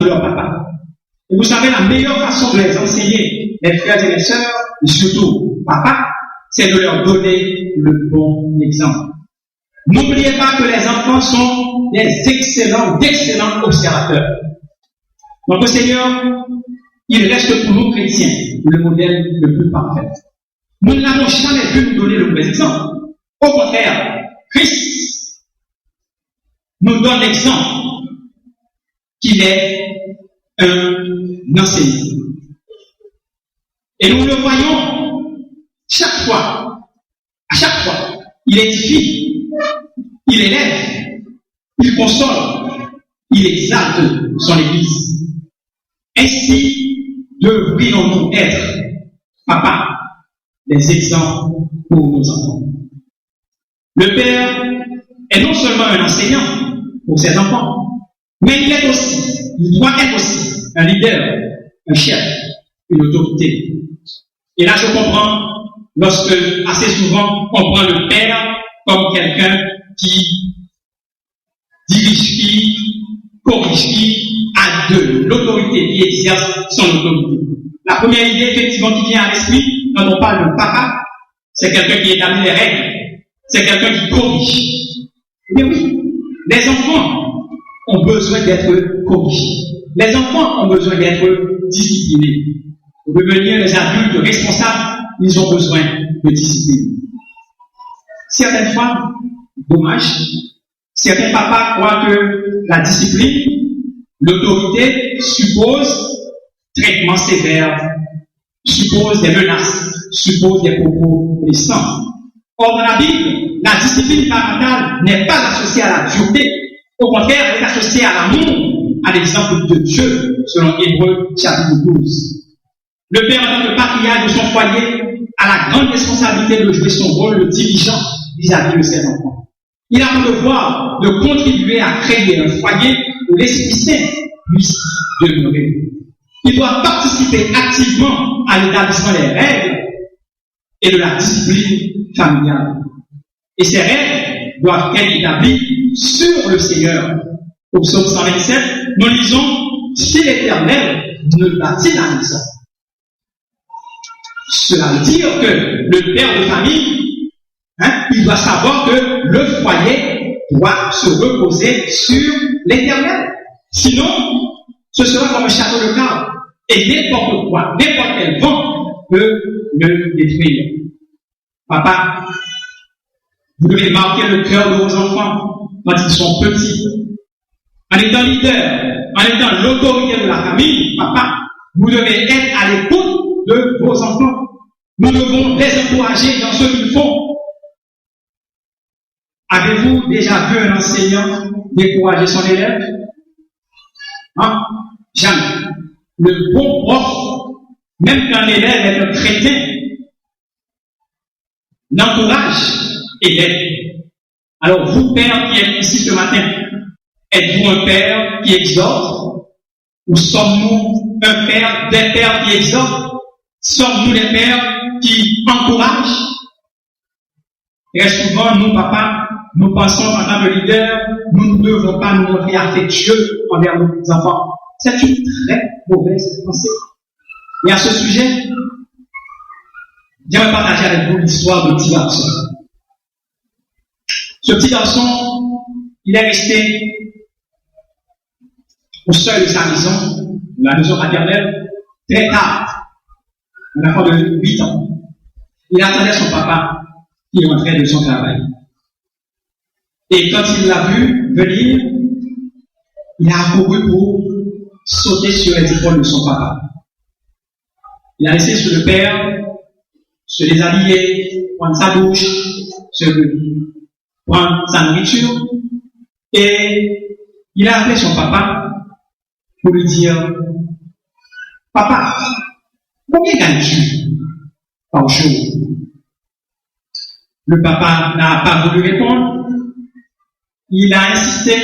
leur papa. Et vous savez, la meilleure façon de les enseigner, les frères et les sœurs, et surtout papa, c'est de leur donner le bon exemple. N'oubliez pas que les enfants sont d'excellents observateurs. Donc le Seigneur, il reste pour nous chrétiens le modèle le plus parfait. Nous n'avons jamais vu nous donner le bon exemple. Au contraire, Christ nous donne l'exemple qu'il est un enseignant. Et nous le voyons chaque fois, à chaque fois, il édifie, il élève, il console, il exalte son Église. Ainsi devrions-nous être, papa, des exemples pour nos enfants. Le Père est non seulement un enseignant pour ses enfants, mais il doit être aussi un leader, un chef, une autorité. Et là, je comprends lorsque, assez souvent, on prend le Père comme quelqu'un qui dirige qui, corrige qui, a de l'autorité, qui exerce son autorité. La première idée, effectivement, qui vient à l'esprit, quand on parle de papa, c'est quelqu'un qui établit les règles, c'est quelqu'un qui corrige. Mais oui, les enfants ont besoin d'être corrigés. Les enfants ont besoin d'être disciplinés. Pour devenir les adultes responsables, ils ont besoin de discipline. Certaines fois, dommage, certains papas croient que la discipline, l'autorité suppose traitement sévère, suppose des menaces, suppose des propos blessants. Or, dans la Bible, la discipline parentale n'est pas associée à la dureté. Au contraire, elle est associée à l'amour, à l'exemple de Dieu, selon Hébreux chapitre 12. Le père, en tant que patriarche de son foyer, a la grande responsabilité de jouer son rôle de dirigeant vis-à-vis de ses enfants. Il a le devoir de contribuer à créer un foyer où l'Esprit Saint puisse demeurer. Il doit participer activement à l'établissement des règles et de la discipline familiale. Et ces règles doivent être établies sur le Seigneur. Au psaume 127, nous lisons « Si l'Éternel ne bâtit la maison ». Cela veut dire que le père de famille, il doit savoir que le foyer doit se reposer sur l'Éternel. Sinon, ce sera comme un château de cartes. Et n'importe quoi, n'importe quel vent peut le détruire. Papa, vous devez marquer le cœur de vos enfants quand ils sont petits. En étant leader, en étant l'autorité de la famille, papa, vous devez être à l'écoute de vos enfants. Nous devons les encourager dans ce qu'ils font. Avez-vous déjà vu un enseignant décourager son élève? Jamais. Le bon prof, même quand l'élève est un chrétien, l'encourage et l'aide. Alors, vous, père qui êtes ici ce matin, êtes-vous un père qui exhorte? Ou sommes-nous un père, des pères qui exhortent? Sommes-nous les pères qui encouragent? Très souvent, nous, papa, nous pensons en tant que leader, nous ne devons pas nous montrer affectueux envers nos enfants. C'est une très mauvaise pensée. Et à ce sujet, j'aimerais partager avec vous l'histoire d'un petit garçon. Ce petit garçon, il est resté au seuil de sa maison, la maison maternelle, très tard. Un enfant de 8 ans. Il attendait son papa qui rentrait de son travail. Et quand il l'a vu venir, il a accouru pour sauter sur les épaules de son papa. Il a laissé sur le père se déshabiller, prendre sa douche, prendre sa nourriture. Et il a appelé son papa pour lui dire « Papa, combien gagnes-tu par jour ?» Le papa n'a pas voulu répondre. Il a insisté,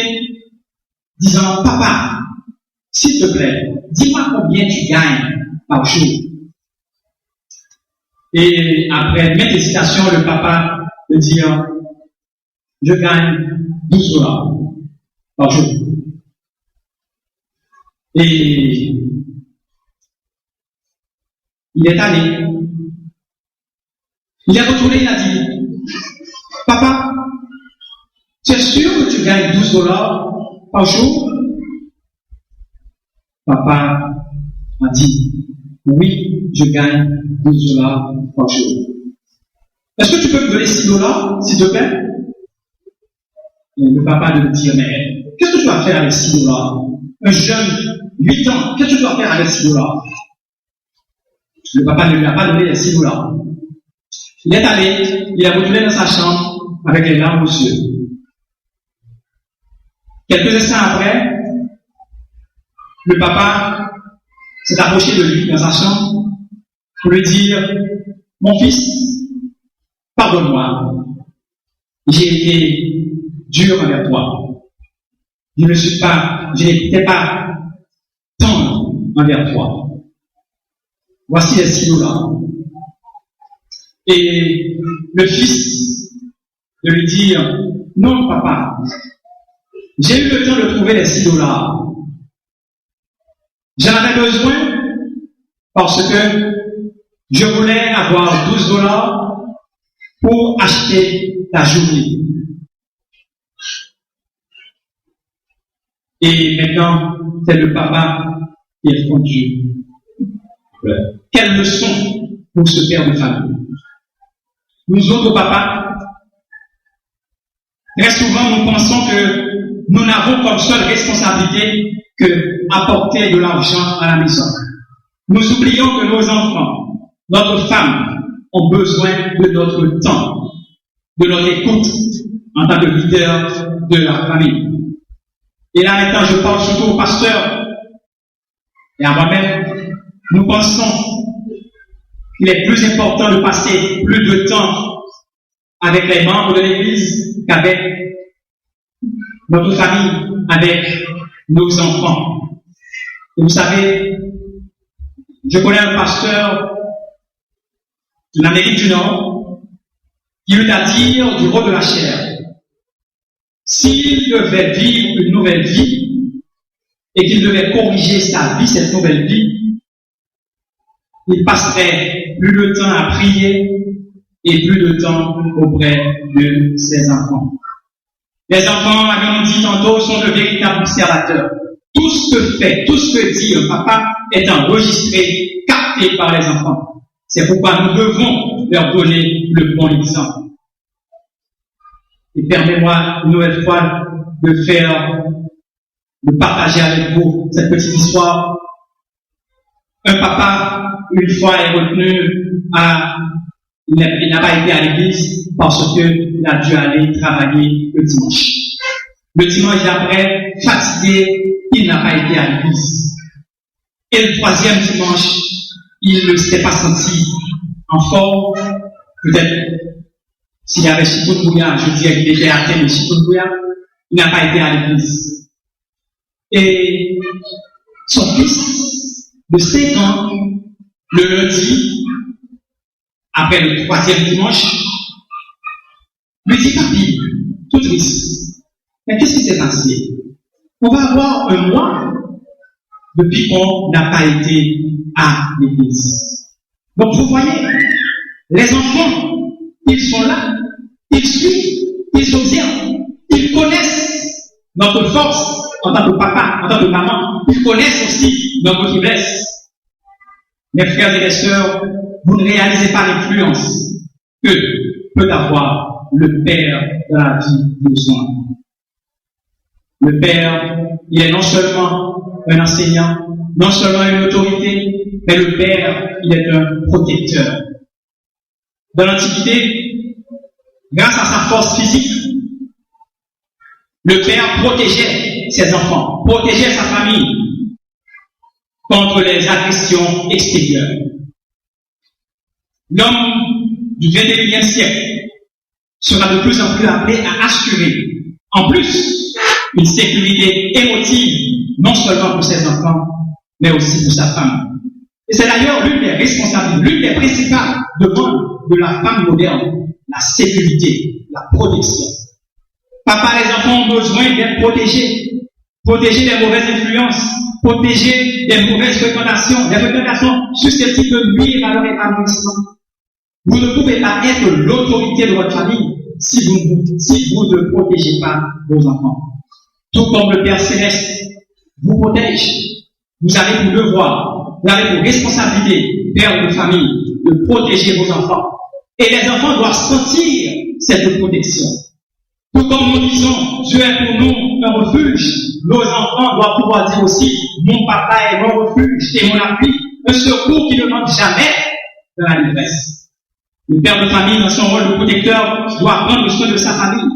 disant « Papa, s'il te plaît, dis-moi combien tu gagnes par jour. » Et après maintes hésitations, le papa lui dit « Je gagne $12 par jour. » Et il est allé. Il est retourné, il a dit, papa, tu es sûr que tu gagnes $12 par jour? Papa a dit, oui, je gagne $12 par jour. Est-ce que tu peux me donner $6, s'il te plaît? Et le papa lui dit, mais qu'est-ce que tu vas faire avec $6? Un jeune, 8 ans, qu'est-ce que tu vas faire avec $6? Le papa ne lui a pas donné les $6. Il est allé, il est retourné dans sa chambre avec les larmes aux yeux. Quelques instants après, le papa s'est approché de lui dans sa chambre pour lui dire, mon fils, pardonne-moi, j'ai été dur envers toi. Je n'étais pas tendre envers toi. Voici les $6. Et le fils de lui dire, non papa, j'ai eu le temps de trouver les $6. J'en avais besoin parce que je voulais avoir $12 pour acheter ta journée. Et maintenant, c'est le papa qui est répondu. Quelle leçon pour ce père de famille. Nous autres papas, très souvent nous pensons que nous n'avons comme seule responsabilité que apporter de l'argent à la maison. Nous oublions que nos enfants, notre femme, ont besoin de notre temps, de notre écoute en tant que leader de la famille. Et là maintenant, je parle surtout au pasteur et à moi-même. Nous pensons qu'il est plus important de passer plus de temps avec les membres de l'Église qu'avec notre famille, avec nos enfants. Et vous savez, je connais un pasteur de l'Amérique du Nord qui eut à dire du rôle de la chair. S'il devait vivre une nouvelle vie et qu'il devait corriger sa vie, cette nouvelle vie, il passerait plus de temps à prier et plus de temps auprès de ses enfants. Les enfants, comme on dit tantôt, sont de véritables observateurs. Tout ce que fait, tout ce que dit un papa est enregistré, capté par les enfants. C'est pourquoi nous devons leur donner le bon exemple. Et permettez-moi une nouvelle fois de partager avec vous cette petite histoire. Un papa, une fois, est retenu il n'a pas été à l'église parce qu'il a dû aller travailler le dimanche. Le dimanche d'après, fatigué, il n'a pas été à l'église. Et le troisième dimanche, il ne s'est pas senti en forme. Peut-être, s'il y avait chikungunya, je dirais qu'il était atteint de chikungunya, il n'a pas été à l'église. Et son fils de 5 ans, le lundi, après le troisième dimanche, lui dit, papi, tout triste, mais qu'est-ce qui s'est passé? On va avoir un mois depuis qu'on n'a pas été à l'église. Donc vous voyez, les enfants, ils sont là, ils suivent, ils observent, ils connaissent notre force en tant que papa, en tant que maman, ils connaissent aussi notre faiblesse. Mes frères et mes sœurs, vous ne réalisez pas l'influence que peut avoir le père dans la vie de son enfant. Le père, il est non seulement un enseignant, non seulement une autorité, mais le père, il est un protecteur. Dans l'Antiquité, grâce à sa force physique, le père protégeait ses enfants, protégeait sa famille contre les agressions extérieures. L'homme du XXIe siècle sera de plus en plus appelé à assurer, en plus, une sécurité émotive, non seulement pour ses enfants, mais aussi pour sa femme. Et c'est d'ailleurs l'une des responsabilités, l'une des principales demandes de la femme moderne, la sécurité, la protection. Papa, les enfants ont besoin d'être protégés des mauvaises influences, protéger des mauvaises fréquentations, des fréquentations susceptibles de nuire à leur épanouissement. Vous ne pouvez pas être l'autorité de votre famille si vous ne protégez pas vos enfants. Tout comme le Père Céleste vous protège, vous avez pour devoir, vous avez pour responsabilité, père de famille, de protéger vos enfants. Et les enfants doivent sentir cette protection. Tout comme nous disons, Dieu est pour nous un refuge, nos enfants doivent pouvoir dire aussi, mon papa est mon refuge et mon appui, un secours qui ne manque jamais dans la détresse. Le père de famille, dans son rôle de protecteur, doit prendre soin de sa famille.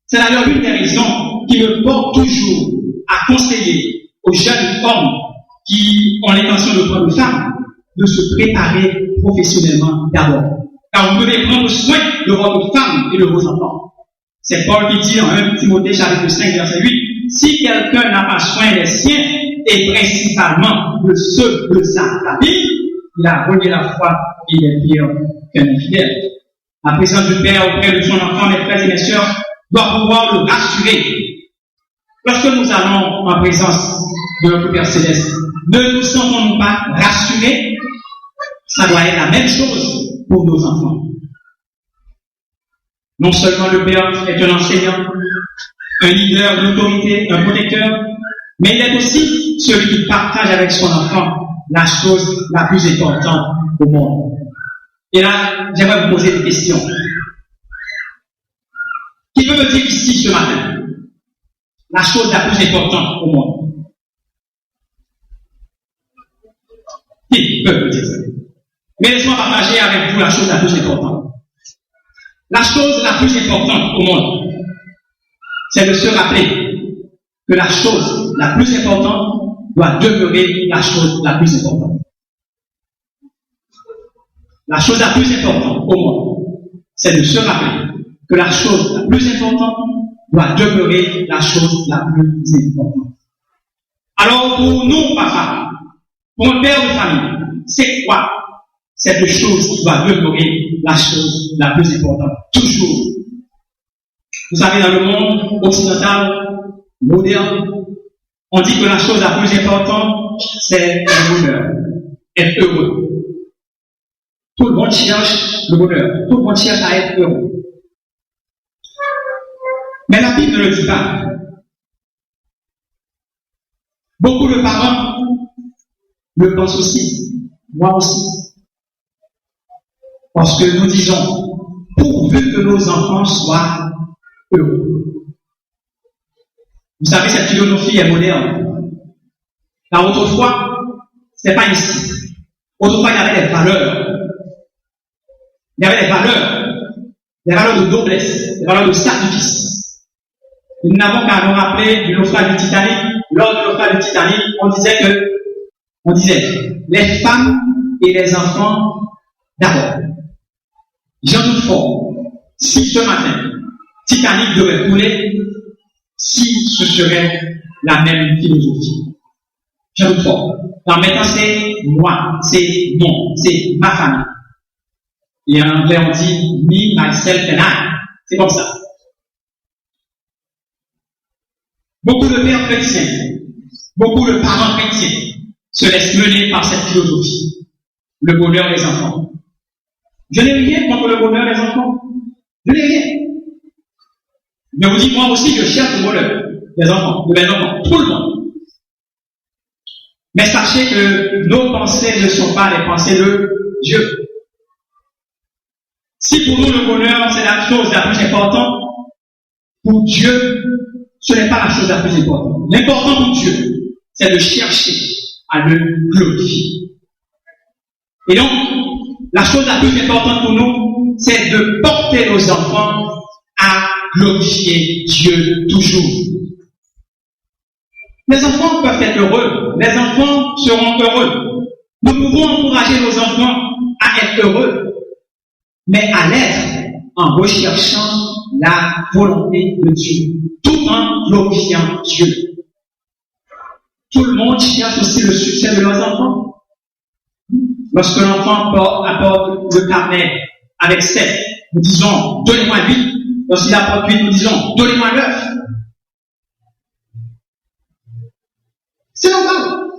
C'est d'ailleurs l'une des raisons qui me porte toujours à conseiller aux jeunes hommes qui ont l'intention de prendre femme, de se préparer professionnellement d'abord. Car vous devez prendre soin de votre femme et de vos enfants. C'est Paul qui dit en 1 Timothée chapitre 5, verset 8, si quelqu'un n'a pas soin des siens, et principalement de ceux de sa famille, il a renié la foi et il est pire qu'un infidèle. La présence du Père auprès de son enfant, mes frères et mes sœurs, doit pouvoir le rassurer. Lorsque nous allons en présence de notre Père Céleste, ne nous sentons-nous pas rassurés? Ça doit être la même chose pour nos enfants. Non seulement le Père est un enseignant, un leader d'autorité, un protecteur, mais il est aussi celui qui partage avec son enfant la chose la plus importante au monde. Et là, j'aimerais vous poser des questions. Qui peut me dire ici ce matin la chose la plus importante au monde? Qui peut me dire ça? Mais laissez-moi partager avec vous la chose la plus importante. La chose la plus importante au monde, c'est de se rappeler que la chose la plus importante doit demeurer la chose la plus importante. La chose la plus importante au monde, c'est de se rappeler que la chose la plus importante doit demeurer la chose la plus importante. Alors pour nous, papa, pour un père de famille, c'est quoi cette chose qui doit demeurer la chose la plus importante? Toujours. Vous savez, dans le monde occidental, moderne, on dit que la chose la plus importante, c'est le bonheur, être heureux. Tout le monde cherche le bonheur, tout le monde cherche à être heureux. Mais la Bible ne le dit pas. Beaucoup de parents le pensent aussi, moi aussi. Parce que nous disons, pourvu que nos enfants soient heureux. Vous savez, cette philosophie est moderne. Car autrefois, ce n'est pas ici. Autrefois, il y avait des valeurs. Il y avait des valeurs de noblesse, des valeurs de sacrifice. Nous n'avons qu'à nous rappeler du naufrage du Titanic. Lors du naufrage du Titanic, on disait, les femmes et les enfants d'abord. J'en doute fort, si ce matin, Titanic devait couler, si ce serait la même philosophie. J'en doute fort. Alors maintenant, c'est moi, c'est mon, c'est ma famille. Et en anglais, on dit me, myself and I. C'est comme ça. Beaucoup de pères chrétiens, beaucoup de parents chrétiens se laissent mener par cette philosophie. Le bonheur des enfants. Je n'ai rien contre le bonheur des enfants. Je n'ai rien. Mais vous dites, moi aussi, je cherche le bonheur des enfants, de mes enfants, tout le monde. Mais sachez que nos pensées ne sont pas les pensées de Dieu. Si pour nous le bonheur, c'est la chose la plus importante, pour Dieu, ce n'est pas la chose la plus importante. L'important pour Dieu, c'est de chercher à le glorifier. Et donc, la chose la plus importante pour nous, c'est de porter nos enfants à glorifier Dieu toujours. Les enfants peuvent être heureux. Les enfants seront heureux. Nous pouvons encourager nos enfants à être heureux, mais à l'être en recherchant la volonté de Dieu, tout en glorifiant Dieu. Tout le monde cherche aussi le succès de leurs enfants. Lorsque l'enfant apporte le carnet avec 7, nous disons, donnez-moi 8. Lorsqu'il apporte 8, nous disons, donnez-moi 9. C'est normal.